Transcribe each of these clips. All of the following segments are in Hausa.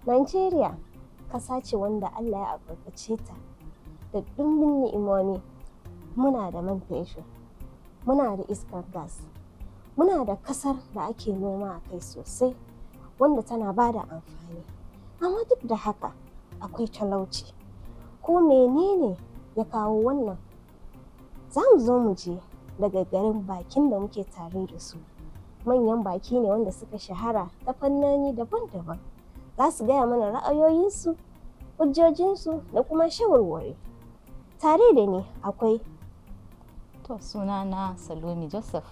Najeriya ƙasa ce wanda Allah ya albarkace ta da ɗumbin ni'imomi. Muna da man fetur, muna da iskar gas, muna da ƙasar da ake noma a kai sosai wanda tana ba da amfani. Amma duk da haka akwai talauci. Ko menene ya kawo wannan? Za mu zo mu je daga garin bakin da muke tare da su. Manyan baki ne wanda suka shahara ta fannoni daban-daban. Za su gaya mana ra'ayoyinsu, hujjojinsu da kuma shawarwari. Tare da ni akwai sunana Salome Joseph.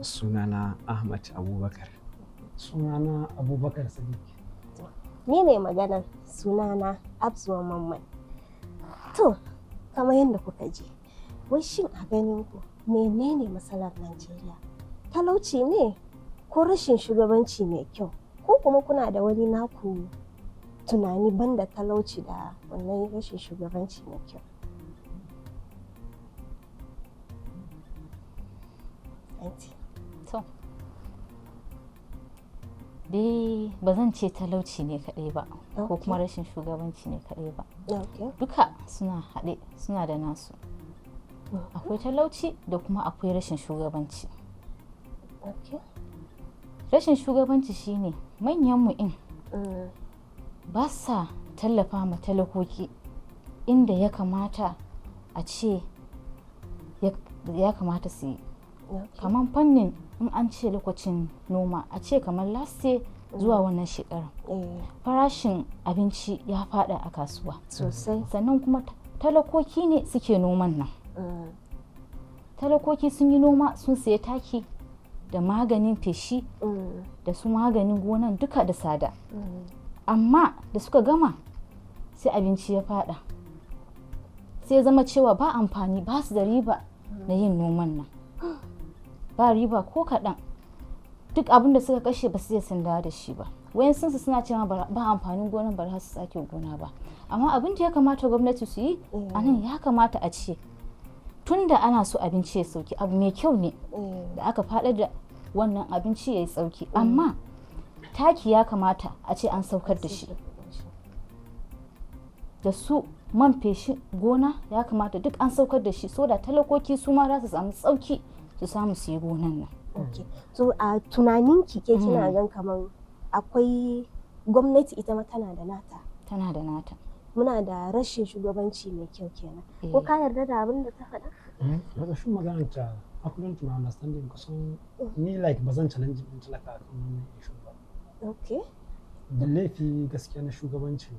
Sunana Ahmad Abubakar. Sunana Abubakar Sadiq. Ni ne maganar sunana Abzuwa Mamman. To, kamar yadda kuka ji, wai shin a ganin ku menene matsalar Najeriya? Talauci ne ko rashin shugabanci mai kyau? Ko kuma kuna da wani naku tunani banda talauci da wannan rashin shugabanci mai kyau? To, dai ba zan ce talauci ne kaɗai ba, ko kuma rashin shugabanci ne kaɗai ba. Duka suna haɗe, suna da nasu. Akwai talauci da kuma akwai rashin shugabanci. Rashin shugabanci shine manyanmu ba sa tallafa ma talakoki inda ya kamata a ce ya kamata su yi. Kamar fannin in an ce lokacin noma, a ce kamar last year zuwa wannan shekara farashin abinci ya fada a kasuwa sosai. Sannan kuma talakoki ne suke noman nan. Talakoki sun yi noma, sun sayi taki da maganin feshi da su maganin gonan duka da tsada. Amma da suka gama sai abinci ya fada, sai ya zama cewa ba amfani, ba su da riba na yin noman nan, ba riba ko kaɗan. Duk abin da suka kashe ba su iya sun dawo da shi ba. Wayansu suna cewa ba amfanin gonan, ba za su sake gona ba. Amma abin da ya kamata gwamnati su yi a nan, ya kamata a ce tunda ana so abinci ya sauki, abu mai kyau ne da aka faɗa da wannan abinci ya yi sauki, amma taki ya kamata a ce an saukar da shi, da su man feshi gona ya kamata duk an saukar da shi, so da talakoki su ma za su samu sauki su samu su yi gonan nan. So a tunaninki ke kina gan kamar akwai gwamnati ita ma tana da nata? Muna da rashin shugabanci mai kyau kenan. Ko ka yarda da abin da ta faɗa? Daga shi magananta, according to my understanding, kusan ni ba zan challenge din talaka akan wannan issue ba. Da laifi gaskiya na shugabanci,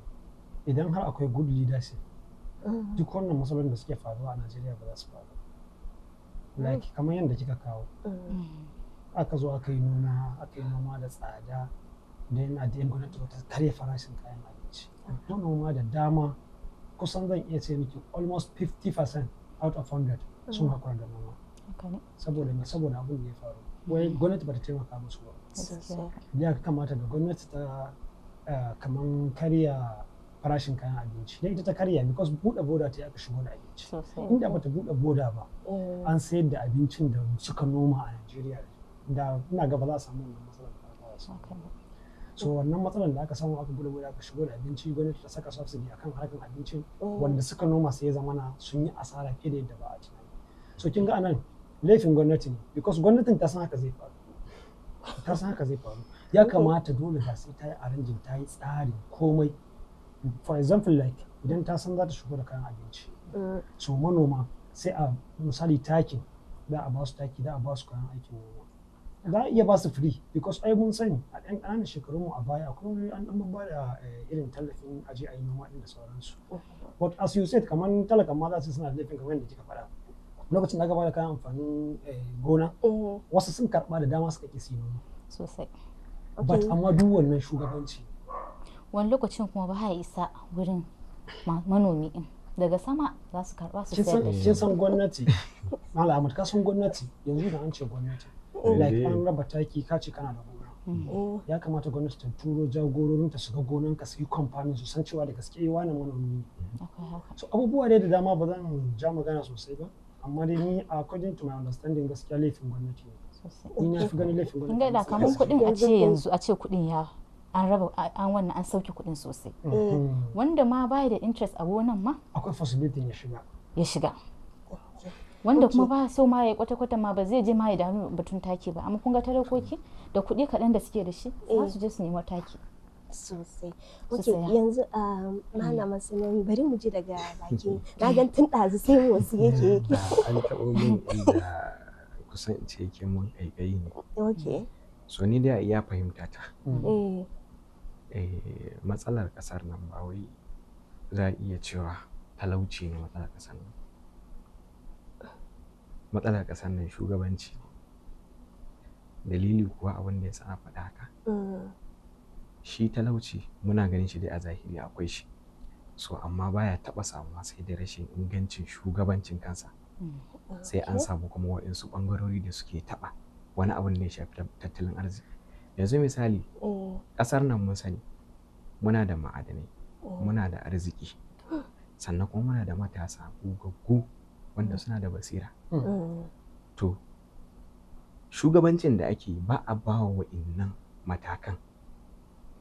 idan har akwai good leadership, duk wannan matsalolin da suke faruwa a Najeriya ba za su faru. Kamar yadda kika kawo, aka zo aka yi noma da tsada, da yana da gwamnati ta karya farashin kayan abinci. Manoma da dama, kusan zan iya ce miki almost 50% out of 100 sun haƙura da noma. Saboda abin da ya faru, wai gwamnati ba ta taimaka musu ba. Ya kamata da gwamnati ta kaman karya farashin kayan abinci. Da ita ta karya because buɗe boda ta aka shigo da abinci. Inda ba ta buɗe boda ba, an sayar da abincin da suka noma a Najeriya, da ina ga ba za a samu wannan matsalar da aka. So wannan matsalar da aka samu, aka buɗe boda aka shigo da abinci, gwamnati ta saka subsidy akan harkar abincin, wanda suka noma sai ya zamana sun yi asara fiye da yadda ba a tunani. So kin ga anan laifin gwamnati ne, because gwamnatin ta san haka zai faru. Ya kamata dole da sai ta yi arrangin, ta yi tsari komai. For example, idan ta san za ta shigo da kayan abinci, so manoma sai a misali takin, da a ba su taki, da a ba su kayan aikin noma, za a iya ba su free, because ai mun sani a ɗan ƙananan shekarunmu a baya akwai an ɗan ba da irin tallafin aje a yi noma ɗin da sauransu. But as you said, kamar talakan ma za su suna da laifin kamar yadda kika faɗa. Lokacin da aka ba da kayan amfanin gona, wasu sun karɓa da dama suka ƙi su noma sosai. But amma duk wannan shugabanci, wani lokacin kuma ba ya isa wurin manomi in daga sama za su karɓa su sayar da shi. Kin san gwamnati, Malam Ahmad, ka san gwamnati yanzu da an ce gwamnati, an raba taki, ka ce kana da gona. Ya kamata gwamnati ta turo jagororin ta shiga gonan ka, su yi kamfanin, su san cewa da gaske wani manomi ne. So abubuwa dai da dama, ba zan ja magana sosai ba. amma dai ni according to my understanding gaskiya laifin gwamnati ne. Ni na fi ganin laifin gwamnati. Kin ga da kaman kuɗin a ce yanzu a ce kuɗin ya an raba an wannan an sauke kuɗin sosai. Wanda ma bai da interest a gonan ma akwai possibility ya shiga. Wanda kuma ba so ma ya kwata-kwata ma ba zai je ma ya damu batun taki ba, amma kun ga talakoki da kuɗi kaɗan da suke da shi za su je su nemi taki sosai. Yanzu malama Sunan bari mu ji daga baki na gan tun ɗazu sai wasu yake an taɓo min inda kusan in ce yake mun ƙaiƙayi ne. So ni dai a iya fahimta ta matsalar ƙasar nan ba wai za a iya cewa talauci ne matsalar ƙasar nan. Matsalar ƙasar nan shugabanci ne. Dalili kuwa abin da ya sa na faɗa haka. Shi talauci muna ganin shi dai a zahiri akwai shi. So amma baya taɓa samuwa sai da rashin ingancin shugabancin kansa. Sai an samu kuma waɗansu ɓangarori da suke taɓa wani abin da ya shafi tattalin arziki. Yanzu misali ƙasar nan mun sani muna da ma'adanai, muna da arziki, sannan kuma muna da matasa gogaggu wanda suna da basira. To shugabancin da ake ba a ba wa wa'innan matakan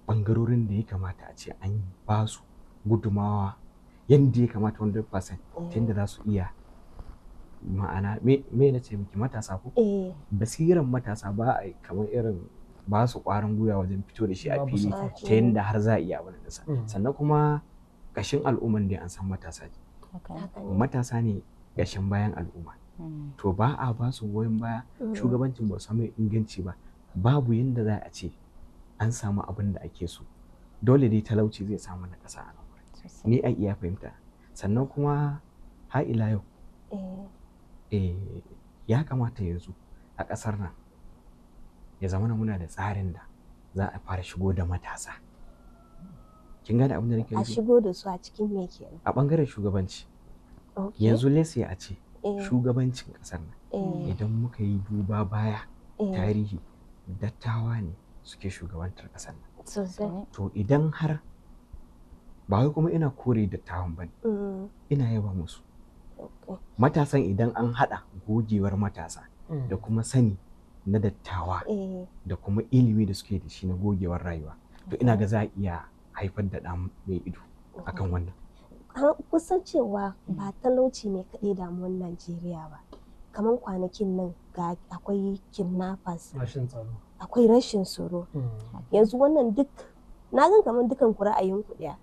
ɓangarorin da ya kamata a ce an ba su gudumawa yadda ya kamata 100% ta yadda za su iya ma'ana me na ce miki matasa ko basiran matasa ba a kamar irin ba su ƙwarin gwiwa wajen fito da shi a fili ta yadda har za a iya abin da sa. Sannan kuma ƙashin al'umman da an san matasa ne. Matasa ne ƙashin bayan al'umma. To ba a ba su goyon baya shugabancin ba su mai inganci ba, babu yadda za a ce an samu abin da ake so. Dole dai talauci zai samu na ƙasa a nan. Ni a iya fahimta. Sannan kuma har ila yau ya kamata yanzu a ƙasar nan ya zama muna da tsarin da za a fara shigo da matasa. Kin gane abin da nake nufi? A shigo da su a cikin me kenan? A ɓangaren shugabanci. Yanzu lese a ce shugabancin ƙasar nan idan muka yi duba baya tarihi dattawa ne suke shugabantar ƙasar nan. To idan har ba wai kuma ina kore dattawan ba ne, ina yaba musu. Matasan idan an haɗa gogewar matasa da kuma sani na dattawa da kuma ilimi da suke da shi na gogewar rayuwa, to ina ga za a iya haifar da ɗa mai ido akan wannan. Kusan cewa ba talauci ne kaɗai damuwar Najeriya ba. Kamar kwanakin nan ga akwai kidnappers, akwai rashin tsaro. Yanzu wannan duk na gan kamar dukan ku ra'ayin ku ɗaya.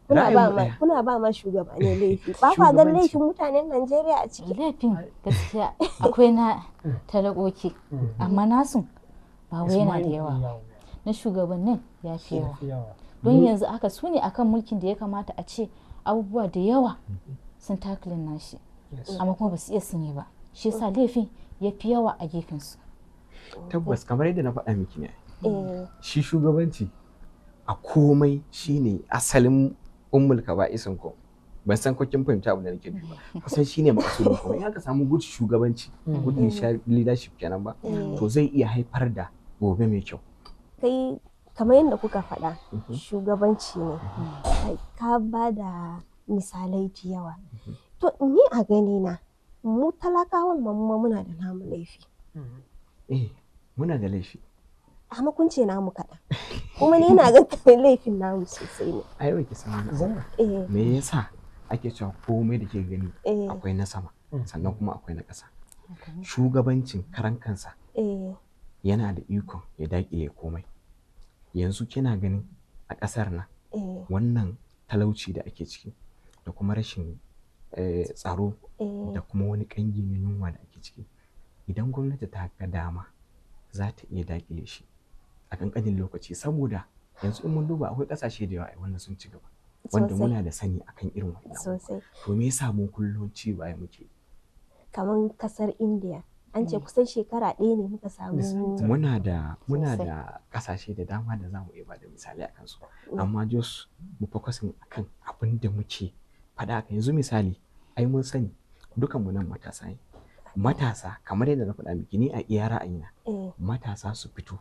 Kuna ba ma shugabanni laifi. Ba kwa gan laifin mutanen Najeriya a ciki. Laifin gaskiya akwai na talakoki amma nasu ba wai yana da yawa. Na shugabannin ya fi yawa. Don yanzu aka su ne akan mulkin da ya kamata a ce abubuwa da yawa sun taklin nashi amma kuma ba su iya sun yi ba. Shi yasa laifin ya fi yawa a gefensu. Tabbas kamar yadda na faɗa miki ne. Shi shugabanci a komai shine asalin ummul kaba'isin ko. Ban san ko kin fahimta abin da nake nufi ba. Kusan shine makasudin komai. In aka samu good shugabanci, good leadership kenan ba, to zai iya haifar da gobe mai kyau. Kai kamar yadda kuka faɗa shugabanci ne. Ka ba da misalai da yawa. To ni a gani na mu talakawan mamma muna da namu laifi. Muna da laifi. Amma kun ce namu kaɗan. Kuma ni na ga laifin namu sosai ne. Ai wai ki san me yasa ake cewa komai da ke gani akwai na sama sannan kuma akwai na ƙasa. Shugabancin karan kansa yana da ikon ya daƙile komai. Yanzu kina ganin a ƙasar nan wannan talauci da ake ciki da kuma rashin tsaro da kuma wani ƙangi na yunwa da ake ciki, idan gwamnati ta ga dama za ta iya daƙile shi a ƙanƙanin lokaci. Saboda yanzu in mun duba akwai ƙasashe da yawa wanda sun ci gaba wanda muna da sani akan irin wannan. To me yasa mu kullum ci baya muke? Kamar ƙasar India an ce kusan shekara ɗaya ne muka samu. Muna da ƙasashe da dama da za mu iya bada misali a kansu, amma just mu focusin akan abin da muke faɗa akan. Yanzu misali ai mun sani dukan mu nan matasa ne. Matasa kamar yadda na faɗa miki ni a iya ra'ayina matasa su fito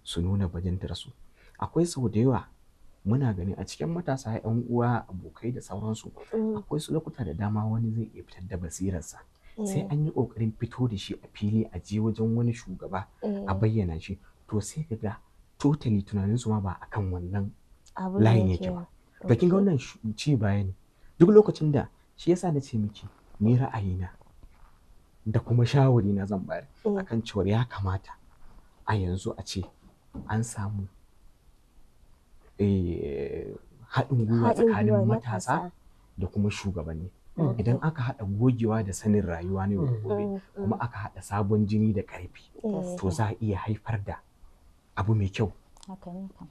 su nuna bajintar su. Akwai sau da yawa muna gani a cikin matasa 'yan uwa abokai da sauransu akwai su lokuta da dama wani zai iya fitar da basirarsa sai an yi ƙoƙarin fito da shi a fili a je wajen wani shugaba a bayyana shi, to sai ka ga totally tunaninsu ma ba akan wannan layin yake ba. To kin ga wannan ci baya ne. Duk lokacin da shi yasa na ce miki ni ra'ayina da kuma shawari na zan bayar akan cewa ya kamata a yanzu a ce an samu haɗin gwiwa tsakanin matasa da kuma shugabanni. Idan aka haɗa gogewa da sanin rayuwa ne da gobe kuma aka haɗa sabon jini da ƙarfi, to za a iya haifar da abu mai kyau.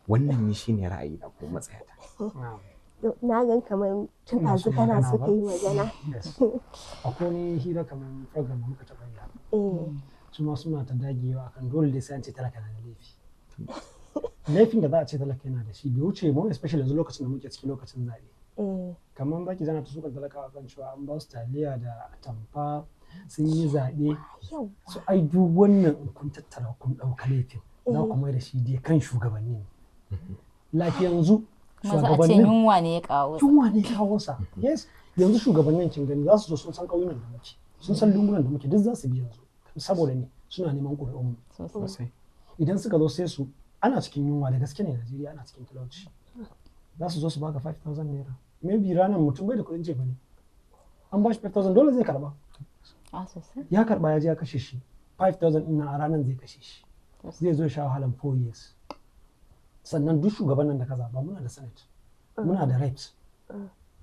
Wannan ne shine ra'ayi na ko matsayata. Na gan kamar tun ɗazu kana so ka yi magana. Akwai wani hira kamar program da muka taɓa yi. Su ma suna ta dagewa akan dole dai sai an ce talaka na da laifi. Laifin da za a ce talaka yana da shi bai wuce mu, especially yanzu lokacin da muke cikin lokacin zaɓe. Kamar zaki zana ta sukan talakawa kan cewa an ba su taliya da atamfa sun yi zaɓe. Su ai duk wannan in kun tattara kun ɗauka laifin za ku mai da shi dai kan shugabanni ne. Lafiya yanzu shugabannin yunwa ne ya kawo sa. Yunwa ne ya kawo sa. Yes, yanzu shugabannin kin gani za su zo sun san ƙauyukan da muke, sun san lungunan da muke, duk za su bi yanzu. Saboda ne suna neman ƙuri'un mu. Sosai. Idan suka zo sai su ana cikin yunwa da gaske ne Najeriya ana cikin talauci. Za su zo su baka 5,000 naira. Maybe ranar mutum bai da kuɗin jefa ne. An ba shi 5,000 dole zai karba. Ya karba ya je ya kashe shi. 5,000 ɗin a ranar zai kashe shi. Zai zo sha wahalan 4 years. Sannan duk shugaban nan da ka zaba muna da senate, muna da reps.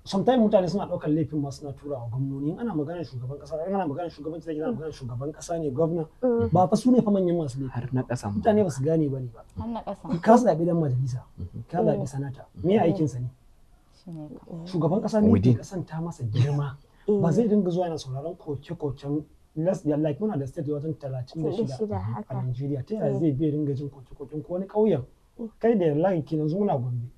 Sometimes mutane suna ɗaukar laifin ma suna tura wa gwamnoni. In ana maganar shugaban ƙasa, in ana maganar shugabanci zai ana maganar shugaban ƙasa ne, gwamna. Ba fa su ne fa manyan masu laifi. Har na ƙasa. Mutane ba su gane ba ne ba. Har na ƙasa. Ka zaɓi dan majalisa, ka zaɓi sanata. Me aikinsa ne? Shugaban ƙasa ne ke kasanta masa girma. Ba zai dinga zuwa yana sauraron koke-koken like muna da state wajen 36 a Najeriya. Ta yaya zai biya dinga jin koke-koken ko wani ƙauyen? Kai da layin ke yanzu muna Gombe.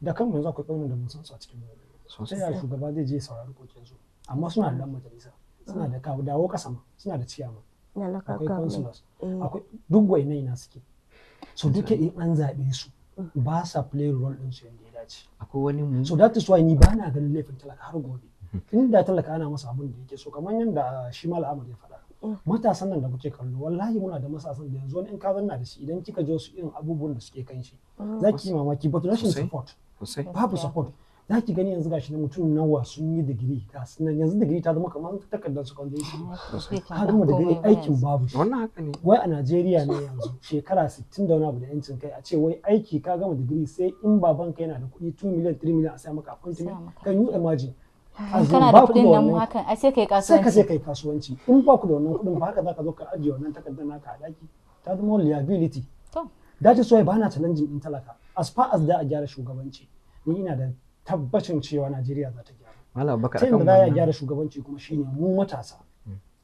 Da kanmu yanzu akwai ƙauyen da mun san su a cikin Gombe. Ta yaya shugaba zai je saurari koken su? Amma suna da dan majalisa, suna da kawo dawo ƙasa ma, suna da ciyama. Akwai councilors, akwai duk wainai na suke. So duka in an zaɓe su ba sa play role ɗin su yadda ya dace. Akwai wani mu. So that is why ni ba na ganin laifin talaka har gobe. Inda talaka ana masa abin da yake so kamar yadda shi Malam Ahmad ya faɗa. Matasan nan da kuke kallo wallahi muna da matasan da yanzu wani in ka zanna da shi idan kika je su irin abubuwan da suke kan shi za ki yi mamaki but rashin support. Babu support. Za ki gani yanzu gashi na mutum nawa sun yi digiri ga sunan yanzu digiri ta zama kamar takardar secondary school. Ka gama digiri aikin babu shi. Wannan haka ne. Wai a Najeriya ne yanzu shekara 60 da wani abu da yancin kai a ce wai aiki ka gama digiri sai in babanka yana da kuɗi 2 million 3 million a sai maka appointment. Can you imagine? Kana da kuɗin nan hakan ai sai kai kasuwanci. Sai kai kasuwanci. In ba ku da wannan kuɗin ba haka za ka zo ka ajiye wannan takardar naka a daki. Ta zama liability. That is why ba na challenging in talaka. As far as da a gyara shugabanci ni ina da tabbacin cewa Najeriya za ta gyara. Malam Bakar akan wannan. Sai da gyara shugabanci kuma shine mu matasa.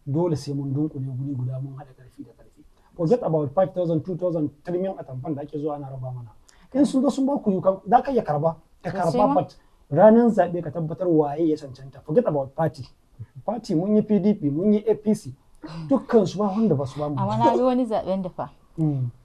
Dole sai mun dunkule guri guda mun haɗa ƙarfi da ƙarfi. Forget about 5,000, 2,000, 3 million atamfan da ake zuwa ana raba mana. In sun zo sun ba ku za ka iya karba. Ka karba but ranar zaɓe ka tabbatar waye ya cancanta. Forget about party. Party mun yi PDP, mun yi APC. Dukkan su ba wanda ba su ba mu. Amma na bi wani zaɓen da fa.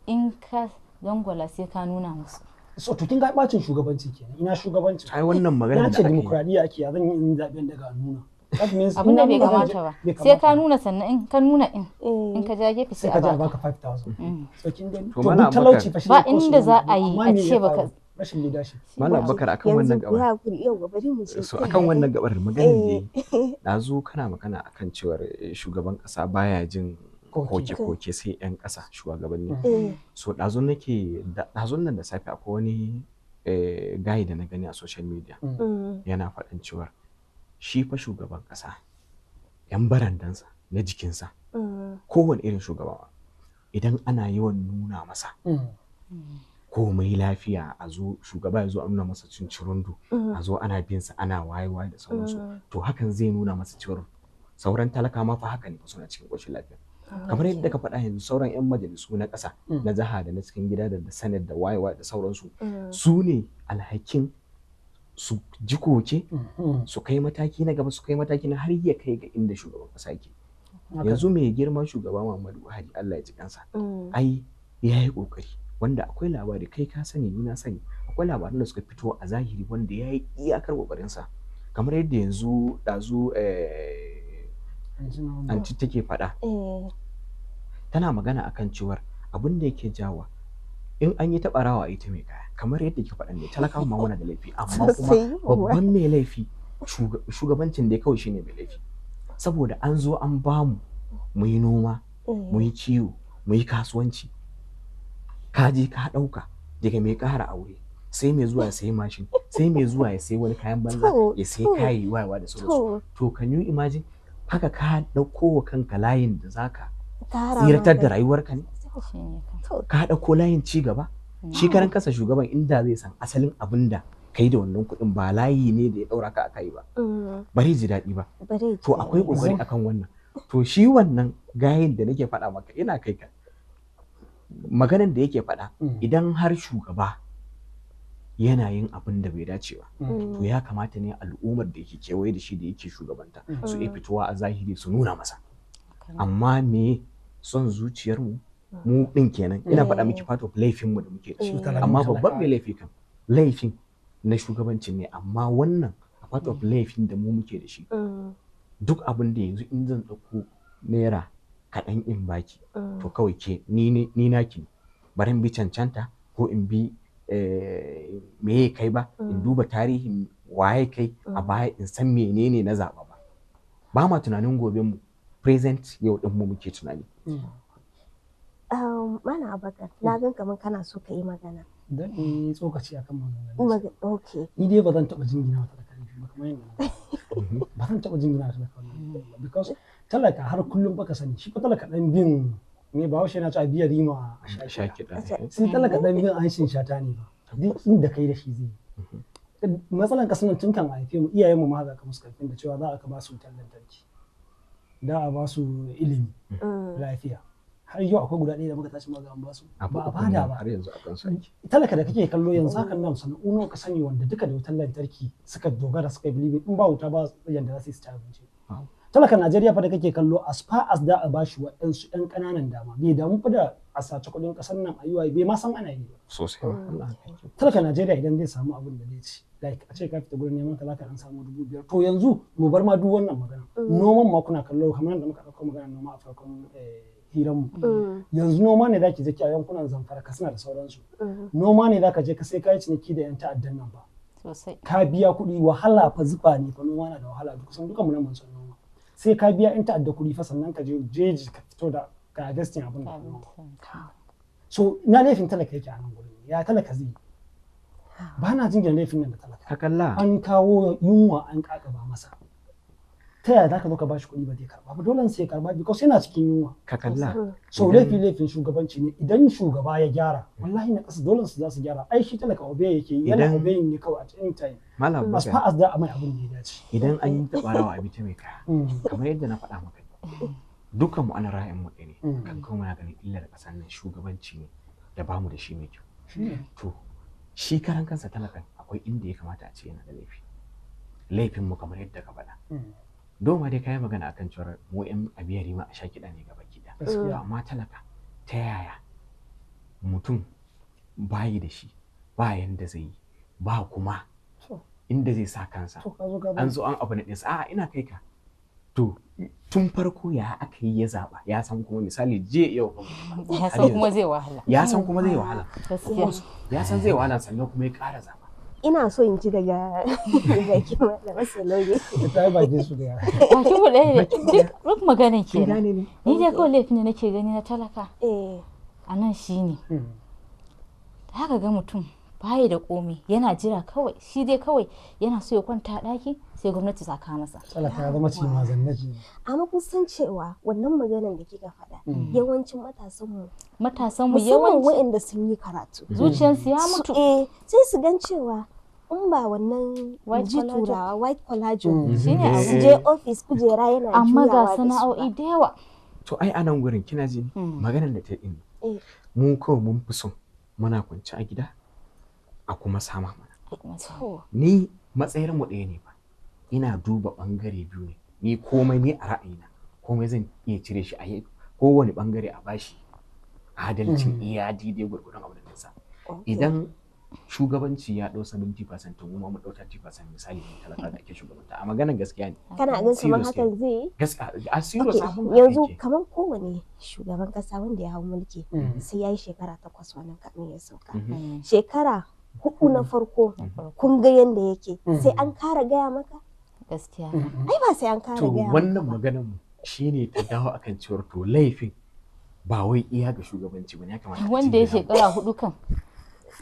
In ka dangwala sai ka nuna musu. So to kin ga bacin shugabanci kenan. Ina shugabanci. Ai wannan magana da ake. Na ce demokradiya ake ya zan yi in zaɓen daga nuna. Abin da bai kamata ba. Sai ka nuna sannan in ka nuna in ka ja gefe sai a baka 5,000. So kin gani. To talauci fa shi ba inda za a yi a ce baka rashin leadership. Malam Bakar akan wannan gabar. So akan wannan gabar maganin ne dazu kana magana akan cewar shugaban kasa baya jin koke-koke sai 'yan kasa shugabanni. So dazun nan da safe akwai wani guy da na gani a social media yana faɗin cewar shi fa shugaban kasa 'yan barandansa na jikinsa kowane irin shugaba idan ana yawan nuna masa komai lafiya a zo shugaba ya zo a nuna masa cincirundu a zo ana bin sa ana wayewa da sauransu to hakan zai nuna masa cewa sauran talaka ma fa haka ne suna cikin ƙoshin lafiya kamar yadda ka faɗa yanzu sauran 'yan majalisu na ƙasa na jiha da na cikin gida da sanar da wayewa da sauransu su ne alhakin su ji koke su kai mataki na gaba su kai mataki na har ya kai ga inda shugaban ƙasa yake yanzu mai girma shugaba Muhammadu Buhari Allah ya ji kansa ai yayi kokari wanda akwai labari kai ka sani ni na sani akwai labaran da suka fito a zahiri wanda yayi iyakar kokarin sa kamar yadda yanzu dazu anti take faɗa tana magana akan cewar abin da yake jawa in an yi taɓarawa a ita mai kaya kamar yadda ke faɗan ne talakawa ma muna da laifi amma kuma babban mai laifi shugabancin da kawai shine mai laifi saboda an zo an bamu mu yi noma mu yi kiwo mu yi kasuwanci ka je ka ɗauka daga mai ƙara aure sai mai zuwa ya sayi mashin sai mai zuwa ya sayi wani kayan banza ya sayi kayi wayewa da sauransu to can you imagine haka ka ɗauko wa kanka layin da zaka tsiratar da rayuwarka ne ka ɗauko layin ci gaba shi karan kasa shugaban inda zai san asalin abin da kai da wannan kuɗin ba layi ne da ya ɗaura ka akai ba bari ji daɗi ba to akwai ƙoƙari akan wannan to shi wannan gayin da nake faɗa maka ina kai ka maganan da yake faɗa idan har shugaba yana yin abin da bai dace ba to ya kamata ne al'ummar da yake kewaye da shi da yake shugabanta su iya fitowa a zahiri su nuna masa amma me son zuciyarmu mu ɗin kenan ina faɗa miki part of laifinmu da muke da shi amma babban mai laifi kan laifin na shugabancin ne amma wannan a part of laifin da mu muke da shi duk abin da yanzu in zan ɗauko naira kaɗan in baki to kawai ke ni naki ne bari in bi cancanta ko in bi me kai ba in duba tarihin waye kai a baya in san menene na zaɓa ba ma tunanin gobe mu present yau din mu muke tunani mana abakar na gan kamar kana so ka yi magana dan in tsokaci akan magana okay ni dai ba zan taɓa jingina wata da kanshi ba kamar yadda ba zan taɓa jingina wata da kanshi because talaka har kullum baka sani shi fa talaka dan bin ne ba haushe na ci a biya rima a sha kiɗa sai talaka dan bin an shin shata ne ba duk inda kai da shi zai matsalan kasan tun kan haife mu iyayen mu ma za ka musu karfin da cewa za a ba su wutar lantarki da a ba su ilimi lafiya har yau akwai guda ɗaya da muka tashi maza an ba su ba a bada ba har yanzu akan saki talaka da kake kallo yanzu hakan nan sana'u nawa ka sani wanda duka da wutar lantarki suka dogara suka yi in ba wuta ba yanda za su yi abinci talakan Najeriya fa da kake kallo as far as da a bashi waɗansu ɗan ƙananan dama bai damu fa da a sace kuɗin ƙasar nan a yi bai ma san ana yi ba sosai talakan Najeriya idan zai samu abin da zai ci like a ce ka fita gurin neman ka zaka dan samu 5,000 to yanzu mu bar ma duk wannan magana noman ma kuna kallo kamar da muka ɗauko magana noma a farkon hiran mu yanzu noma ne zaki je a yankunan Zamfara Katsina da sauransu noma ne zaka je ka sai kai ciniki da yan ta'addan nan ba sosai ka biya kuɗi wahala fa zuba ne fa noma na da wahala kusan dukan mu nan mun san noma sai ka biya in ta'adda kuɗi fa sannan ka je jeji ka fito da ga gastin abin da so ina laifin talaka yake a nan gurin ya talaka zai ba na jin laifin nan da talaka ka kalla an kawo yunwa an kakaba masa ta yaya za ka zo ka bashi kuɗi ba zai karba ba dole sai ya karba because yana cikin yunwa ka kalla so laifin shugabanci ne idan shugaba ya gyara wallahi na ƙasa dole su za su gyara ai shi talaka obey yake yana obeying ne kawai at any time malam as far as da a mai abin da ya dace idan an yi tabarawa a bita mai kaya kamar yadda na faɗa maka dukkan mu ana ra'ayin mu ne kan kuma muna ganin illar ƙasar nan shugabanci ne da bamu da shi mai kyau to shi karan kansa talakan akwai inda ya kamata a ce yana da laifi laifin mu kamar yadda ka faɗa doma dai kayi magana akan cewa mu yan abiyari ma a sha kiɗa ne gaba kiɗa amma talaka ta yaya mutum bayi da shi ba yanda zai yi ba kuma inda zai sa kansa an zo an abu na ɗinsa a'a ina kai ka to tun farko ya aka yi ya zaɓa ya san kuma misali je yau ya san kuma zai wahala ya san kuma zai wahala ya san zai wahala sannan kuma ya ƙara zaɓa ina so in ji daga kima da masaloli ta baki su da bakin mu ɗaya ne duk maganin kenan ni dai kawai laifin da nake gani na talaka a nan shine da haka ga mutum baya da komai yana jira kawai shi dai kawai yana so ya kwanta a ɗaki sai gwamnati ta kawo masa talaka ya zama cima zannaji amma kun san cewa wannan maganar da kika faɗa yawancin matasanmu yawanci waɗanda sun yi karatu zuciyarsu ya mutu sai su gan cewa in ba wannan ji turawa white collar job shine je office kujera yana amma ga sana'o'i da yawa to ai anan gurin kina ji maganar da ta yi mu kawai mun fi son muna kwance a gida a kuma sama mana ni matsayin mu ɗaya ne ba ina duba bangare biyu ne ni komai ne a ra'ayina komai zan iya cire shi a kowane bangare a bashi adalcin iya daidai gurgurun abu da nisa idan shugabanci ya ɗau 70% mu ma mu ɗau 30% misali ne talaka da ake shugabanta a maganar gaskiya ne. Kana gan kamar hakan zai yi? A serious abun haka yanzu yake. kamar kowane shugaban kasa wanda ya hau mulki sai ya yi shekara 8 wannan kamin ya sauka. Shekara 4 na farko kun ga yanda yake sai an kara gaya maka? Gaskiya. Ai ba sai an kara To gaya maka wannan ba. maganar mu shine ta dawo akan cewar to laifin ba wai iya ga shugabanci bane, ya kamata a Wanda ya jingina. shekara 4 kan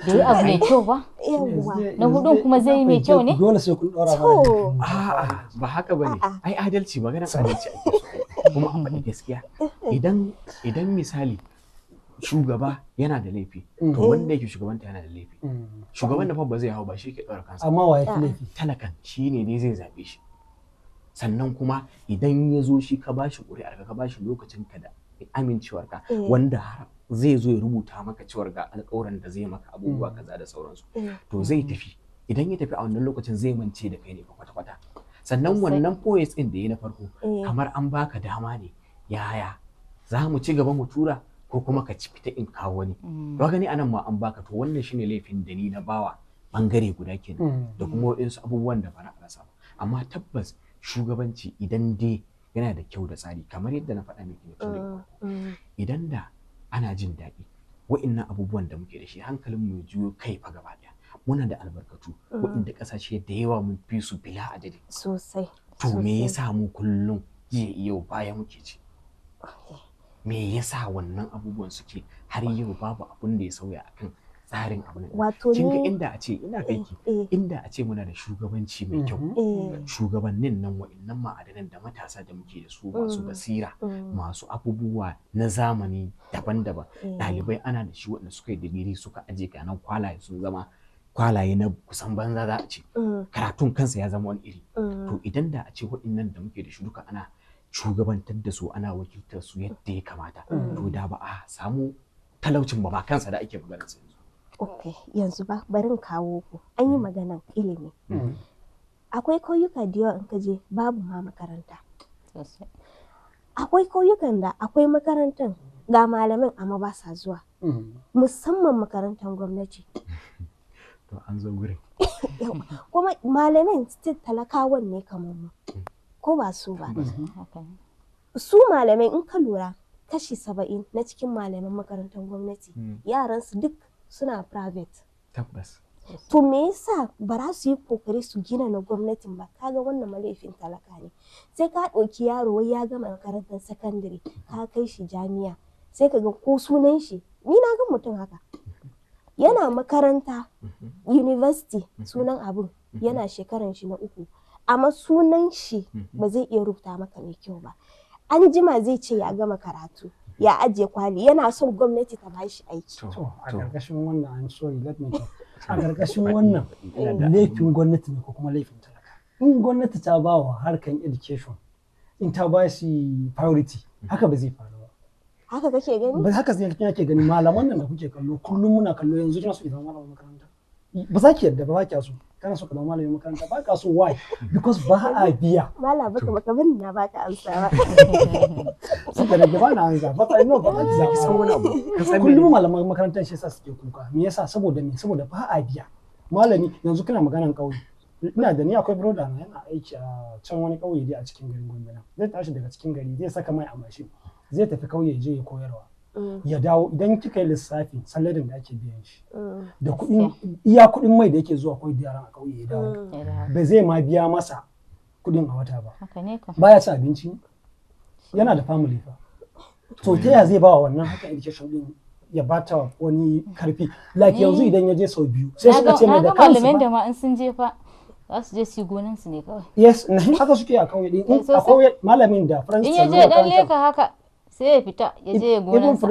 da yi abu mai kyau ba, Yawwa. na hudun kuma zai yi mai kyau ne? Dole sai kun ɗora To. A'a ba haka bane. Ai adalci maganar adalci ake so. Kuma a faɗi gaskiya. Idan misali shugaba yana da laifi to wanda yake shugabanta yana da laifi. Shugaban da fa ba zai hau ba shi ke ɗora kansa. amma wa ya fi laifi? Talakan shi ne dai zai zaɓe shi. Sannan kuma idan ya zo shi ka bashi ƙuri'ar ka bashi lokacin ka da amincewarka wanda har zai zo ya rubuta maka cewar ga alƙawarin da zai maka abubuwa kaza da sauransu. To zai tafi. Idan ya tafi a wannan lokacin zai mance da kai ne kwata-kwata. Sannan wannan poets ɗin da ya na farko kamar an baka dama ne yaya za mu ci gaba mu tura ko kuma ka ci fita in kawo wani. Ba gani anan ma an baka to wannan shine laifin da ni na bawa bangare guda kenan da kuma waɗansu abubuwan da ba na rasa ba. Amma tabbas shugabanci idan dai yana da kyau da tsari kamar yadda na faɗa miki ne tun da farko. Idan da ana jin daɗi wa'innan abubuwan da muke da shi hankalin mu juyo kai fa gaba ɗaya. Muna da albarkatu waɗanda ƙasashe da yawa mun fi su bila adadi. Sosai. To me yasa mu kullum jiya yau baya muke ci? Me yasa wannan abubuwan suke har yau babu abun da ya sauya akan tsarin abin? Wato kin ga ni inda a ce ina kanki inda a ce muna da shugabanci mai kyau shugabannin nan wa'annan ma'adanan da matasa da muke da su masu basira masu abubuwa na zamani daban-daban ɗalibai ana da shi waɗanda suka yi digiri suka aje kanan kwalaye sun zama kwalaye na kusan banza za a ce karatun kansa ya zama wani iri to idan da a ce waɗannan da muke da shi duka ana shugabantar da su ana wakiltar su yadda ya kamata to da ba a samu talaucin ba kansa da ake magana yanzu. Ok, yanzu ba barin kawo ku an yi maganan ilimi. Akwai kauyuka da yawa in ka je babu ma makaranta. Akwai kauyukan da akwai makarantar ga malamin amma ba sa zuwa. Musamman makarantar gwamnati. To an zo gurin. Kuma malamin still talakawan ne kamar mu. Ko ba su ba. Su malamai in ka lura kashi 70 na cikin malaman makarantar gwamnati yaransu duk suna private. Tabbas. To me yasa ba za su yi kokari su gina na gwamnatin ba? Kaga wannan malaifin talaka ne. Sai ka ɗauki yaro wai ya gama makarantar sakandare ka kai shi jami'a sai ka ga ko sunan shi ni na ga mutum haka. Yana makaranta university sunan abun yana shekaran shi na 3 amma sunan shi ba zai iya rubuta maka mai kyau ba. An jima zai ce ya gama karatu. Ya ajiye kwali yana son gwamnati ta bashi aiki. To a ƙarƙashin wannan I'm sorry let me talk. A ƙarƙashin wannan laifin gwamnati ne ko kuma laifin talaka. In gwamnati ta ba wa harkan education in ta ba shi priority haka ba zai faru ba. Haka kake gani? Ba haka sai kake gani malaman nan da kuke kallo kullum muna kallo yanzu kina so ki zama malamin makaranta. Ba za ki yadda ba ki so. Kana so ka zama malamin makaranta ba ka so why? Because ba a biya. Malam baka bani na baka amsa ba. Suka rage ba na ansa ba ka ino ba ka ji san wani abu. Kullum malaman makarantar shi yasa suke kuka. Me yasa saboda me saboda ba a biya. Malami yanzu kana maganan kauye. Ina da ni akwai brother na yana aiki a can wani kauye dai a cikin garin Gombe na. Zai tashi daga cikin gari zai saka mai a mashin. Zai tafi kauye je ya koyarwa. Ya dawo idan kika yi lissafi salarin da ake biyan shi da kuɗin iya kuɗin mai da yake zuwa koyi da yaran a kauye ya dawo ba zai ma biya masa kuɗin a wata ba baya ci abinci yana da family fa to ta ya zai ba wa wannan haka education din ya bata wani karfi like yanzu idan ya je sau biyu sai suka ce mai da kansu malamin da ma in sun je fa za su je su gonan su ne kawai yes haka suke a kauye din a kauye malamin da friends in ya je dan leka haka sai ya fita ya je gonansa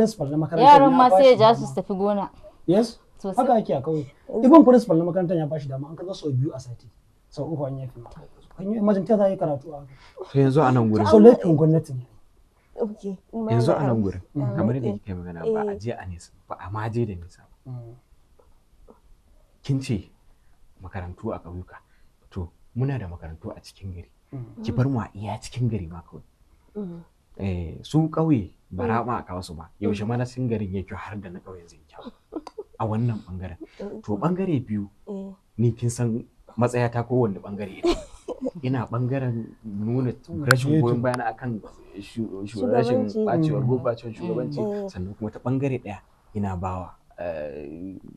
yaran ma sai ya ja su tafi gona yes haka ake a kauye ibn principal na makarantar ya bashi dama an kaza sau 2 a sati sau 3 an yafi kan yi imagine ta zai karatu a to yanzu a nan gurin so laifin gwamnati ne yanzu a nan gurin kamar yadda kike magana ba a je a nesa ba a ma je da nesa kin ce makarantu a ƙauyuka to muna da makarantu a cikin gari ki bar mu a iya cikin gari ma kawai su ƙauye ba ra ma a kawo su ba yaushe ma na cikin garin yake har da na ƙauyen zai kyau a wannan bangaren. To bangare biyu ni kin san matsayata kowanne bangare ina bangaren nuna rashin goyon bayana akan rashin bacewar shugabanci, sannan kuma ta bangare daya ina bawa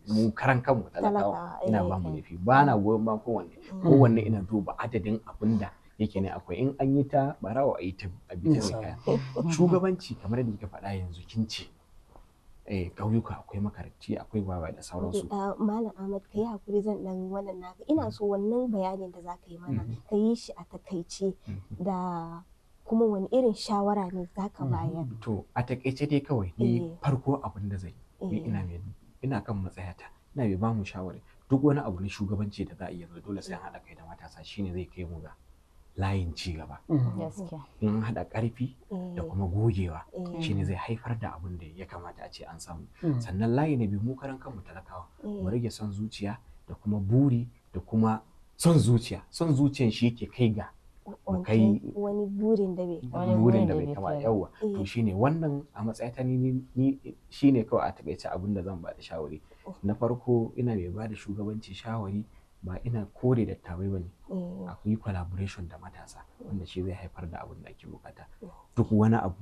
mu karan kanmu talakawa ina ba mu laifi, ba na goyon ba kowanne ina duba adadin abin da yake ne akwai, in an yi ta barawa a yi ta mai kaya. Shugabanci kamar da kika faɗa yanzu kin ce ƙauyuka akwai makaranti akwai baba da sauransu. Malam Ahmad ka yi hakuri zan dan wannan naka, ina so wannan bayanin da za ka yi mana ka yi shi a takaice da kuma wani irin shawara ne za ka bayar. To a takaice dai kawai ni farko abin da zai yi ina kan matsayata ina bai ba mu shawara duk wani abu na shugabanci da za a iya dole sai an haɗa kai da matasa, shine zai kai mu ga layin ci gaba. In haɗa ƙarfi da kuma gogewa shine zai haifar da abin da ya kamata a ce an samu. Sannan layi na biyu mu karan kanmu talakawa mu rage son zuciya da kuma buri da kuma son zuciyan shi ke kai ga kai wani burin da bai kama yawa. To shine wannan a matsayata ni shine kawai a takaice abin da zan ba da shawari. Na farko ina mai ba da shugabanci shawari ba ina kore dattawai ba ne, akwai collaboration da matasa wanda shi zai haifar da abin da ake bukata. Duk wani abu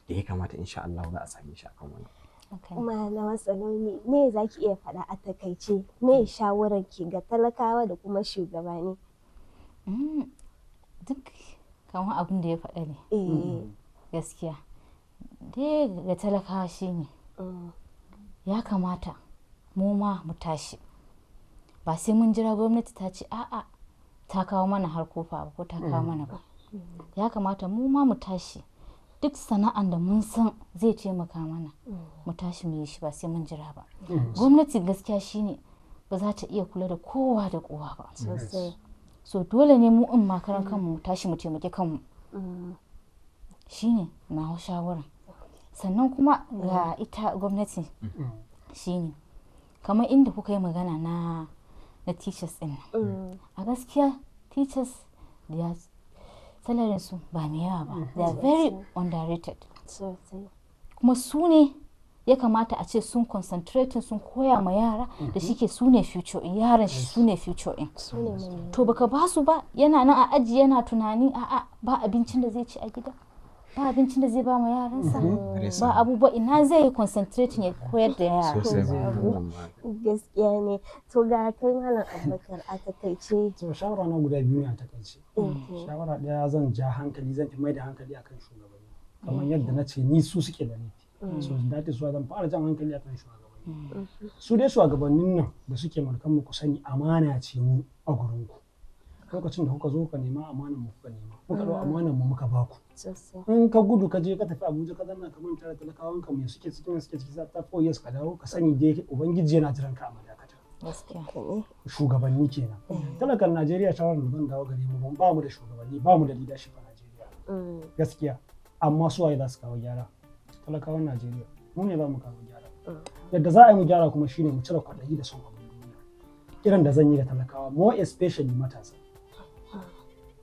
da ya kamata insha Allah za a same shi akan wani. Malama Saloni me za ki iya faɗa a takaice me shawarar ki ga talakawa da kuma shugabanni? Duk kamar abin da ya faɗa ne gaskiya dai ga talakawa shine ya kamata mu ma mu tashi, ba sai mun jira gwamnati ta ce a'a ta kawo mana har kofa ba ko ta kawo mana ba. Ya kamata mu ma mu tashi, duk sana'an da mun san zai taimaka mana mu tashi mu yi shi ba sai mun jira ba. Gwamnati gaskiya shine ba za ta iya kula da kowa da kowa ba, so dole ne mu in makaran kanmu mu tashi mu taimaki kanmu, shine na shawara. Sannan kuma ga ita gwamnati shine kamar inda kuka yi magana na teachers din a gaskiya teachers da salarin su ba mai yawa ba, they are very underrated. Kuma su ne ya kamata a ce sun concentrate sun koya ma yara da shike su ne future in, yaran su ne future in. To baka ba su ba, yana nan a aji yana tunani a'a ba abincin da zai ci a gida, ba abincin da zai ba ma yaransa, ba abubuwa, ina zai concentrate ya koyar da yara. Gaskiya ne. To ga kai malam Abubakar a takaice. To shawara na guda biyu ne a takaice. Shawara ɗaya zan ja hankali, zan fi mai da hankali akan shugabanni kamar yadda na ce ni su suke da laifi. So that is why zan fara jan hankali akan shugabanni. Su dai shugabannin nan da suke mulkan mu ku sani amana ce mu a gurin ku. Lokacin da kuka zo ka nema amanan mu kuka nema, kuka ɗau amanan mu muka baku. In ka gudu ka je ka tafi Abuja ka zanna ka manta da talakawan ka mai suke ciki za ta 4 years ka dawo ka sani dai ubangiji yana jiran ka a madakata. Shugabanni kenan. Talakan Najeriya shawarar da zan dawo gare mu ba mu da shugabanni, ba mu da leadership a Najeriya. Gaskiya. Amma su waye za su kawo gyara? Talakawan Najeriya mu ne za mu kawo gyara. Yadda za a yi mu gyara kuma shine mu cire kwaɗayi da son abin duniya. Kiran da zan yi da talakawa more especially matasa.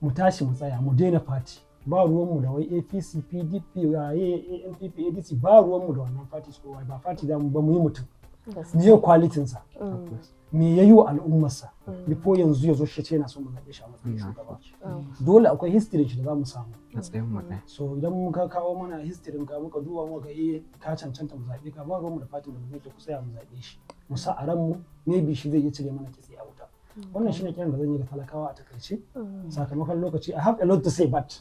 Mu tashi mu tsaya mu daina fati, ba ruwanmu da wai APC, PDP, ANPP, ADC, ba ruwanmu da wannan fati ko wai ba fati za mu ba mu yi mutum. Me ya kwalitinsa? Me ya yi wa al'ummarsa? Before yanzu ya zo shi ce yana son mu zaɓe shi a matsayin shugaba. Dole akwai history da za mu samu. So idan muka kawo mana history ka muka duba muka ka cancanta mu zaɓe ka, ba ruwanmu da fatin da mu yake kusa mu zaɓe shi. Mu sa a ranmu maybe shi zai iya cire mana kitse a wuta. Wannan shine kiran da zan yi ga talakawa a takaice. Sakamakon lokaci I have a lot to say but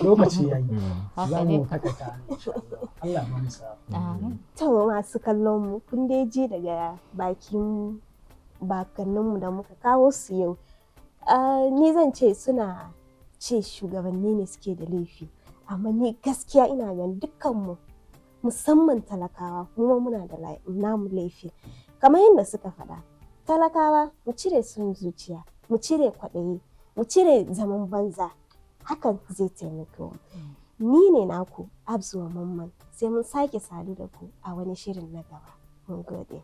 lokaci yayi. Za mu takaita Allah ba mu sa. To masu kallon mu kun dai ji daga bakin bakanninmu da muka kawo su yau. Ni zan ce suna ce shugabanni ne suke da laifi, amma ni gaskiya ina ganin dukkanmu musamman talakawa kuma muna da namu laifi. Kamar yadda suka faɗa, talakawa mu cire son zuciya, mu cire kwaɗayi, mu cire zaman banza, hakan zai taimake mu. Ni ne naku Abzuwa Mamman, sai mun sake sadu da ku a wani shirin na gaba. Mun gode.